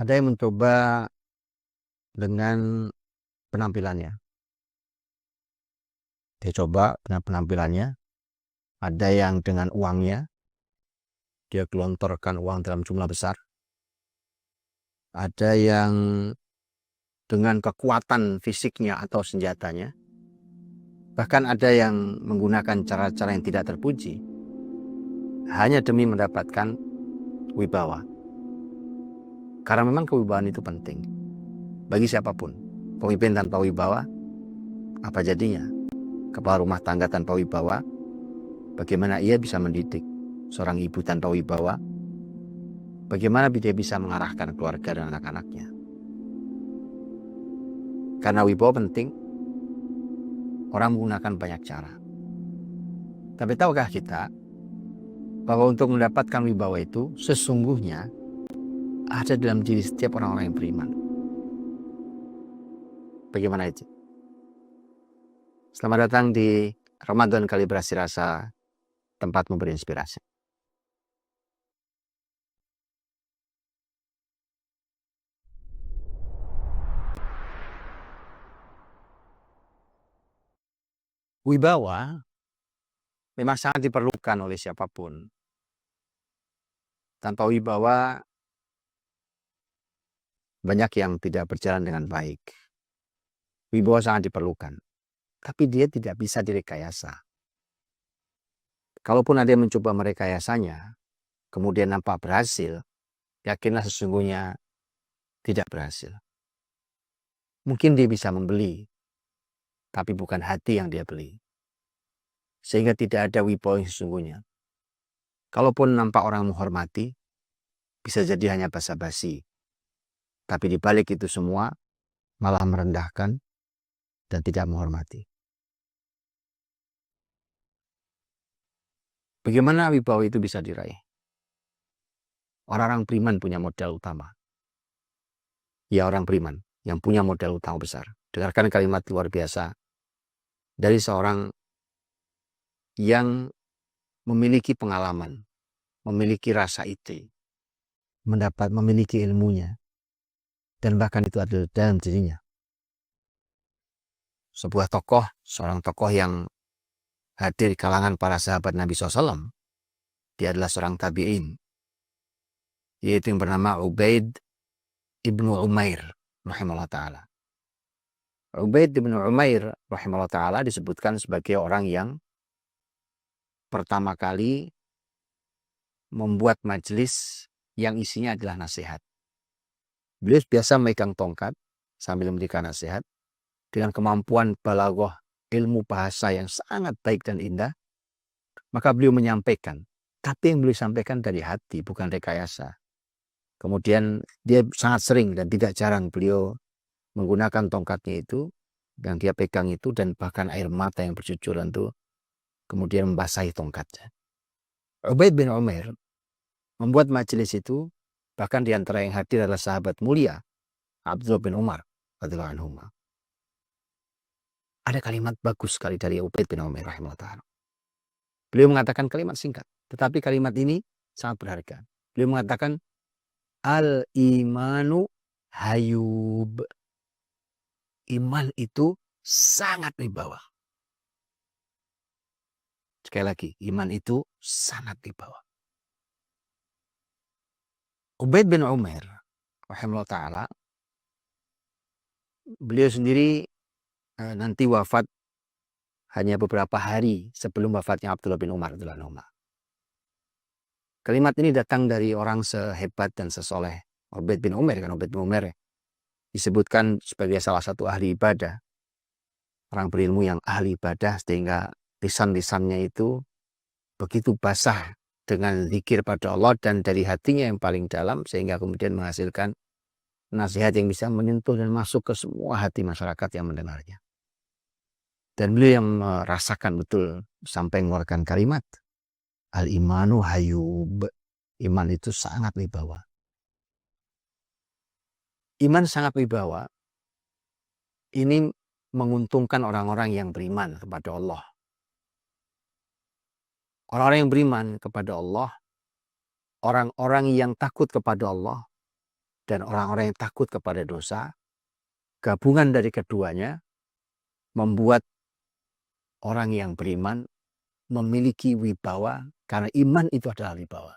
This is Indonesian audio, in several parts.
Ada yang mencoba dengan penampilannya. Dia coba dengan penampilannya. Ada yang dengan uangnya. Dia gelontorkan uang dalam jumlah besar. Ada yang dengan kekuatan fisiknya atau senjatanya. Bahkan ada yang menggunakan cara-cara yang tidak terpuji. Hanya demi mendapatkan wibawa. Karena memang kewibawaan itu penting. Bagi siapapun. Pemimpin tanpa wibawa, apa jadinya? Kepala rumah tangga tanpa wibawa, bagaimana ia bisa mendidik seorang ibu tanpa wibawa? Bagaimana dia bisa mengarahkan keluarga dan anak-anaknya? Karena wibawa penting, orang menggunakan banyak cara. Tapi tahukah kita bahwa untuk mendapatkan wibawa itu sesungguhnya ada dalam diri setiap orang-orang yang beriman? Bagaimana itu? Selamat datang di Ramadan Kalibrasi Rasa, tempat memberi inspirasi. Wibawa memang sangat diperlukan oleh siapapun. Tanpa wibawa, banyak yang tidak berjalan dengan baik. Wibawa sangat diperlukan, tapi dia tidak bisa direkayasa. Kalaupun ada yang mencoba merekayasanya, kemudian nampak berhasil, yakinlah sesungguhnya tidak berhasil. Mungkin dia bisa membeli, tapi bukan hati yang dia beli. Sehingga tidak ada wibawa yang sesungguhnya. Kalaupun nampak orang menghormati, bisa jadi hanya basa-basi. Tapi di balik itu semua, malah merendahkan dan tidak menghormati. Bagaimana wibawa itu bisa diraih? Orang-orang beriman punya modal utama. Ya, orang beriman yang punya modal utama besar. Dengarkan kalimat luar biasa dari seorang yang memiliki pengalaman, memiliki rasa itu, memiliki ilmunya, dan bahkan itu ada dalam dirinya. Seorang tokoh yang hadir di kalangan para sahabat Nabi SAW, dia adalah seorang tabi'in, yaitu yang bernama Ubaid ibnu Umair rahimahullah ta'ala. Ubaid ibnu Umair rahimahullah ta'ala disebutkan sebagai orang yang pertama kali membuat majelis yang isinya adalah nasihat. Beliau biasa memegang tongkat sambil memberikan nasihat dengan kemampuan balaghah, ilmu bahasa yang sangat baik dan indah. Maka beliau menyampaikan, tapi yang beliau sampaikan dari hati, bukan rekayasa. Kemudian dia sangat sering dan tidak jarang beliau menggunakan tongkatnya itu, yang dia pegang itu, dan bahkan air mata yang bercucuran itu kemudian membasahi tongkatnya. Ubaid bin Umair membuat majelis itu, bahkan di antara yang hadir adalah sahabat mulia Abdullah bin Umar radhiyallahu anhu. Ada kalimat bagus sekali dari Ubaid bin Umair rahimahullah. Beliau mengatakan kalimat singkat, tetapi kalimat ini sangat berharga. Beliau mengatakan al-imanu hayub. Iman itu sangat wibawa. Sekali lagi, iman itu sangat wibawa. Ubaid bin Umair rahimahullah ta'ala, beliau sendiri nanti wafat hanya beberapa hari sebelum wafatnya Abdullah bin Umar radhiyallahu anhu. Kalimat ini datang dari orang sehebat dan sesoleh Ubaid bin Umair. Kan Ubaid bin Umair disebutkan sebagai salah satu ahli ibadah, orang berilmu yang ahli ibadah, sehingga lisan-lisannya itu begitu basah dengan zikir pada Allah dan dari hatinya yang paling dalam, sehingga kemudian menghasilkan nasihat yang bisa menyentuh dan masuk ke semua hati masyarakat yang mendengarnya. Dan beliau yang merasakan betul sampai mengeluarkan kalimat al-imanu hayub. Iman itu sangat wibawa. Iman sangat wibawa. Ini menguntungkan orang-orang yang beriman kepada Allah. Orang-orang yang beriman kepada Allah, orang-orang yang takut kepada Allah, dan orang-orang yang takut kepada dosa, gabungan dari keduanya membuat orang yang beriman memiliki wibawa, karena iman itu adalah wibawa.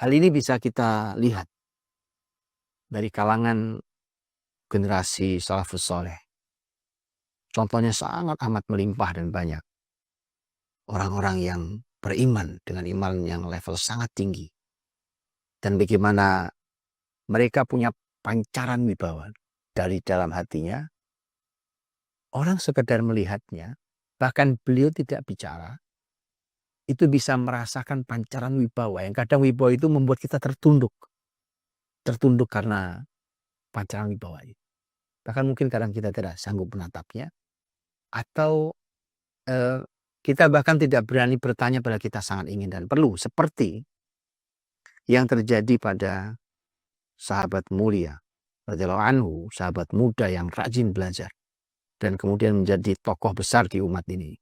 Hal ini bisa kita lihat dari kalangan generasi salafus soleh. Contohnya sangat amat melimpah dan banyak. Orang-orang yang beriman dengan iman yang level sangat tinggi. Dan bagaimana mereka punya pancaran wibawa dari dalam hatinya. Orang sekedar melihatnya, bahkan beliau tidak bicara, itu bisa merasakan pancaran wibawa. Yang kadang wibawa itu membuat kita tertunduk. Tertunduk karena pancaran wibawa itu. Bahkan mungkin kadang kita tidak sanggup menatapnya. Atau kita bahkan tidak berani bertanya pada kita sangat ingin dan perlu. Seperti yang terjadi pada sahabat mulia radhiyallahu anhu, sahabat muda yang rajin belajar dan kemudian menjadi tokoh besar di umat ini,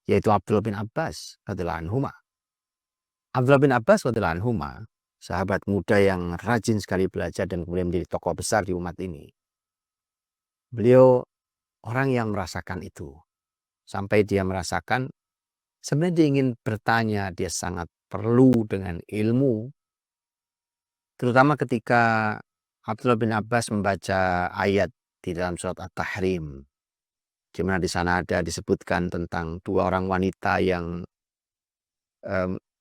yaitu Abdullah bin Abbas radhiyallahu anhu. Abdullah bin Abbas radhiyallahu anhu, sahabat muda yang rajin sekali belajar dan kemudian menjadi tokoh besar di umat ini. Beliau orang yang merasakan itu. Sampai dia merasakan sebenarnya dia ingin bertanya, dia sangat perlu dengan ilmu. Terutama ketika Abdullah bin Abbas membaca ayat di dalam surat At-Tahrim. Di mana di sana ada disebutkan tentang dua orang wanita yang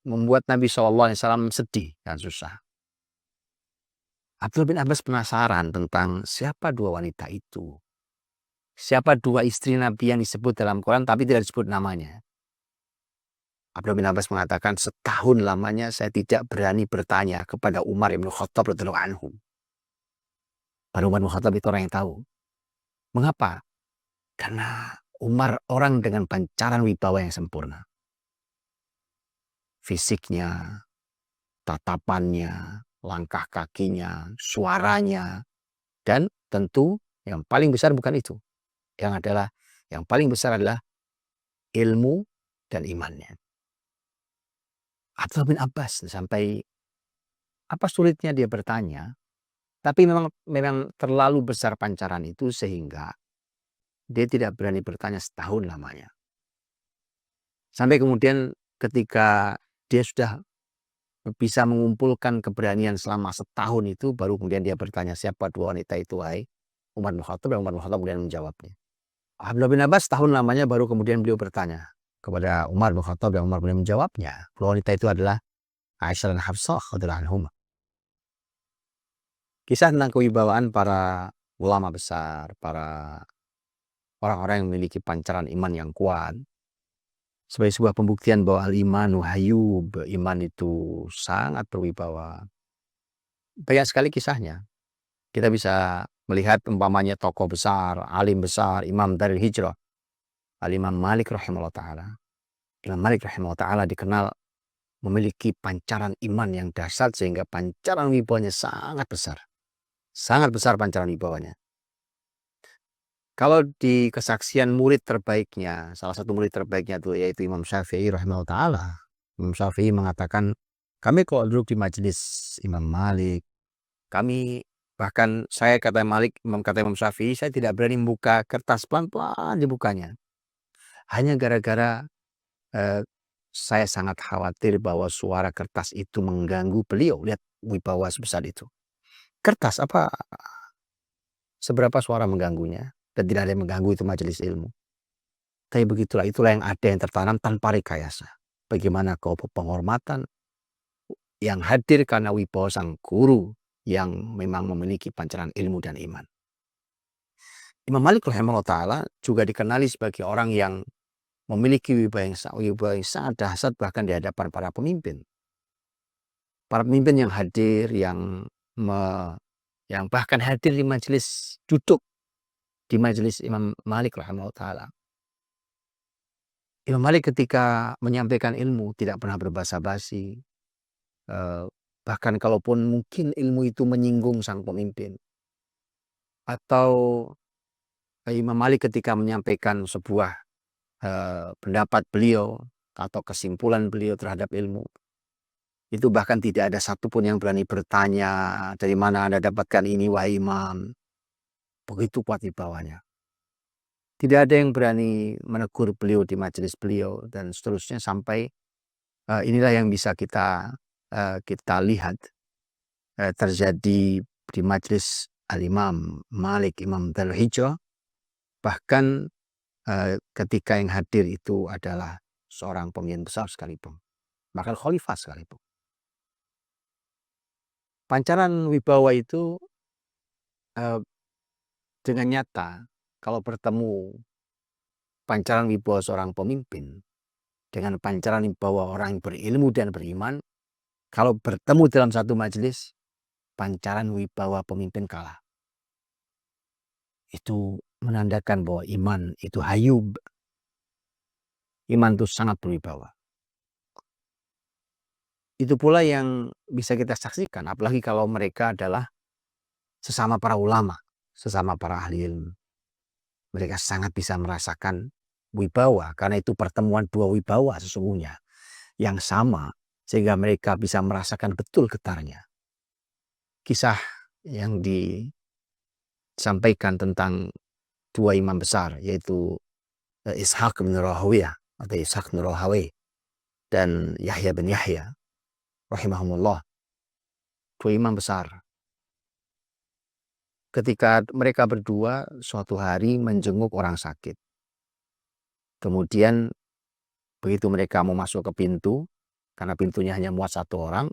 membuat Nabi SAW sedih dan susah. Abdullah bin Abbas penasaran tentang siapa dua wanita itu. Siapa dua istri Nabi yang disebut dalam Quran tapi tidak disebut namanya. Abdullah bin Abbas mengatakan, setahun lamanya saya tidak berani bertanya kepada Umar bin Khattab radhiyallahu anhu. Baru Umar bin Khattab itu orang yang tahu. Mengapa? Karena Umar orang dengan pancaran wibawa yang sempurna. Fisiknya, tatapannya, langkah kakinya, suaranya, dan tentu yang paling besar bukan itu. Yang paling besar adalah ilmu dan imannya. Abdullah bin Abbas sampai apa sulitnya dia bertanya, tapi memang terlalu besar pancaran itu sehingga dia tidak berani bertanya setahun lamanya. Sampai kemudian ketika dia sudah bisa mengumpulkan keberanian selama setahun itu, baru kemudian dia bertanya, siapa dua wanita itu, wahai Umar bin Khattab, dan Umar bin Khattab kemudian menjawabnya. Abdullah bin Abbas tahun lamanya baru kemudian beliau bertanya kepada Umar bin Khattab, dan Umar kemudian menjawabnya. Dua wanita itu adalah Aisyah dan Hafsah radhiyallahu anhuma. Kisah tentang kewibawaan para ulama besar, para orang-orang yang memiliki pancaran iman yang kuat, sebagai sebuah pembuktian bahwa al-imanu hayyub, iman itu sangat berwibawa. Banyak sekali kisahnya. Kita bisa melihat umpamanya tokoh besar, alim besar, imam dari hijrah, Al-Imam Malik rahimahullah ta'ala. Imam Malik rahimahullah ta'ala dikenal memiliki pancaran iman yang dahsyat sehingga pancaran wibawanya sangat besar. Sangat besar pancaran wibawanya. Kalau di kesaksian murid terbaiknya, salah satu murid terbaiknya itu yaitu Imam Syafi'i rahimahullah ta'ala. Imam Syafi'i mengatakan, kami kalau duduk di majelis Imam Malik, kami bahkan saya kata Imam Syafi'i, saya tidak berani membuka kertas, pelan-pelan dibukanya. Hanya gara-gara saya sangat khawatir bahwa suara kertas itu mengganggu beliau. Lihat wibawa sebesar itu. Kertas apa? Seberapa suara mengganggunya? Dan tidak ada yang mengganggu itu majelis ilmu. Tapi begitulah, itulah yang ada yang tertanam tanpa rekayasa. Bagaimana kau penghormatan yang hadir karena wibawa sang guru yang memang memiliki pancaran ilmu dan iman. Imam Malik rahimahullah ta'ala juga dikenali sebagai orang yang memiliki wibawa yang sangat dahsyat bahkan di hadapan para pemimpin. Para pemimpin yang hadir, yang bahkan hadir di majelis, duduk di majelis Imam Malik rahimahullah ta'ala. Imam Malik ketika menyampaikan ilmu tidak pernah berbasa-basi. Bahkan kalaupun mungkin ilmu itu menyinggung sang pemimpin. Atau Imam Malik ketika menyampaikan sebuah pendapat beliau atau kesimpulan beliau terhadap ilmu, Itu bahkan tidak ada satupun yang berani bertanya, dari mana Anda dapatkan ini, wahai imam. Begitu kuat wibawanya. Tidak ada yang berani menegur beliau di majelis beliau, dan seterusnya, sampai inilah yang bisa kita lihat terjadi di majelis Al-Imam Malik Imam Darul Hijrah. Bahkan ketika yang hadir itu adalah seorang pemimpin besar sekalipun, bahkan khalifah sekalipun. Pancaran wibawa itu dengan nyata kalau bertemu pancaran wibawa seorang pemimpin dengan pancaran wibawa orang yang berilmu dan beriman, kalau bertemu dalam satu majelis, pancaran wibawa pemimpin kalah. Itu menandakan bahwa iman itu hayub. Iman itu sangat berwibawa. Itu pula yang bisa kita saksikan, apalagi kalau mereka adalah sesama para ulama, sesama para ahli ilmu. Mereka sangat bisa merasakan wibawa, karena itu pertemuan dua wibawa sesungguhnya yang sama, sehingga mereka bisa merasakan betul getarnya. Kisah yang disampaikan tentang dua imam besar, yaitu Ishaq bin Rahawiyah atau Ishaq bin Rahawiyah dan Yahya bin Yahya rahimahumullah, dua imam besar. Ketika mereka berdua suatu hari menjenguk orang sakit. Kemudian begitu mereka mau masuk ke pintu, karena pintunya hanya muat satu orang,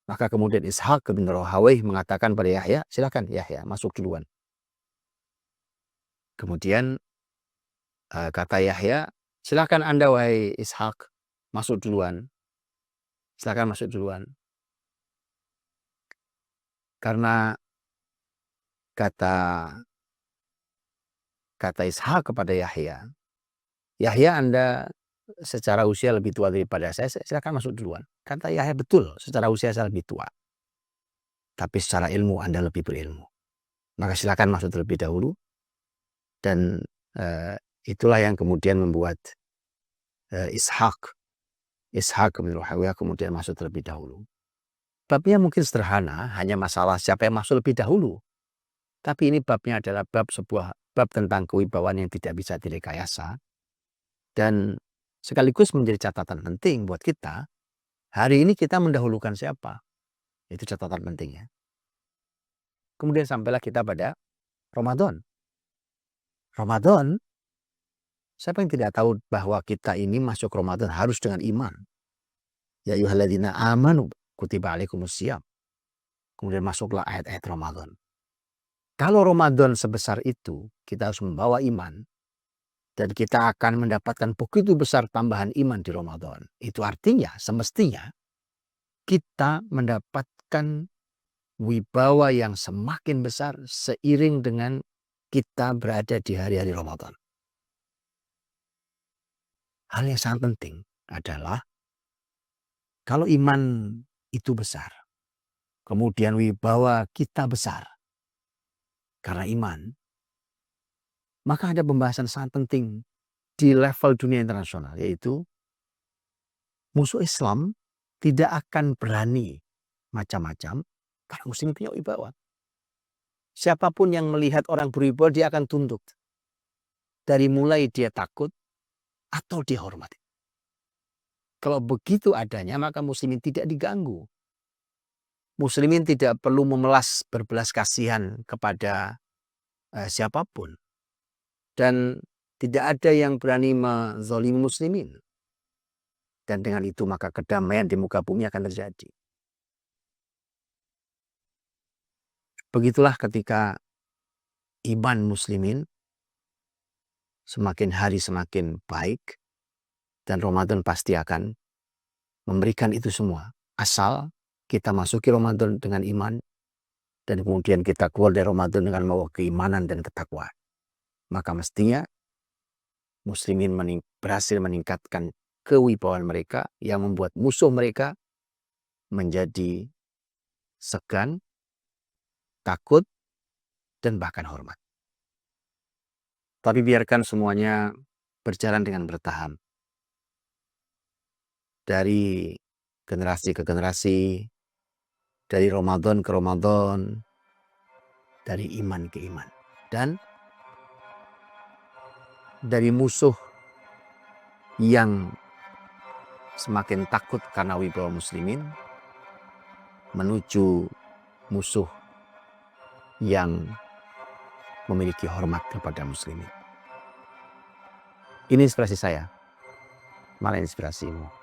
maka kemudian Ishaq bin Rahawiyah mengatakan pada Yahya, silakan Yahya masuk duluan. Kemudian kata Yahya, silakan Anda wahai Ishaq masuk duluan. Silakan masuk duluan. Karena kata Ishaq kepada Yahya, Yahya, Anda secara usia lebih tua daripada saya, silakan masuk duluan. Kata Yahya, betul, secara usia saya lebih tua, tapi secara ilmu Anda lebih berilmu. Maka silakan masuk terlebih dahulu. Dan itulah yang kemudian membuat Ishaq bin Rahawiyah kemudian masuk terlebih dahulu. Babnya mungkin sederhana, hanya masalah siapa yang masuk lebih dahulu. Tapi ini babnya adalah sebuah bab tentang kewibawaan yang tidak bisa direkayasa. Dan sekaligus menjadi catatan penting buat kita, hari ini kita mendahulukan siapa? Itu catatan pentingnya. Kemudian sampailah kita pada Ramadan. Ramadan, siapa yang tidak tahu bahwa kita ini masuk Ramadan harus dengan iman. Ya ayyuhalladzina amanu kutiba alaikumusiyam. Kemudian masuklah ayat-ayat Ramadan. Kalau Ramadan sebesar itu, kita harus membawa iman. Dan kita akan mendapatkan begitu besar tambahan iman di Ramadan. Itu artinya, semestinya, kita mendapatkan wibawa yang semakin besar seiring dengan kita berada di hari-hari Ramadan. Hal yang sangat penting adalah kalau iman itu besar, kemudian wibawa kita besar karena iman, maka ada pembahasan sangat penting di level dunia internasional, yaitu musuh Islam tidak akan berani macam-macam karena muslim punya wibawa. Siapapun yang melihat orang berwibawa, dia akan tunduk. Dari mulai dia takut atau dia hormati. Kalau begitu adanya, maka muslimin tidak diganggu. Muslimin tidak perlu berbelas kasihan kepada siapapun. Dan tidak ada yang berani menzalimi muslimin. Dan dengan itu maka kedamaian di muka bumi akan terjadi. Begitulah ketika iman muslimin semakin hari semakin baik, dan Ramadan pasti akan memberikan itu semua. Asal kita masuki Ramadan dengan iman, dan kemudian kita keluar dari Ramadan dengan membawa keimanan dan ketakwaan. Maka mestinya muslimin berhasil meningkatkan kewibawaan mereka yang membuat musuh mereka menjadi segan, takut, dan bahkan hormat. Tapi biarkan semuanya berjalan dengan bertahap. Dari generasi ke generasi, dari Ramadan ke Ramadan, dari iman ke iman. Dan dari musuh yang semakin takut karena wibawa muslimin, menuju musuh yang memiliki hormat kepada muslimin. Ini inspirasi saya. Mana inspirasimu?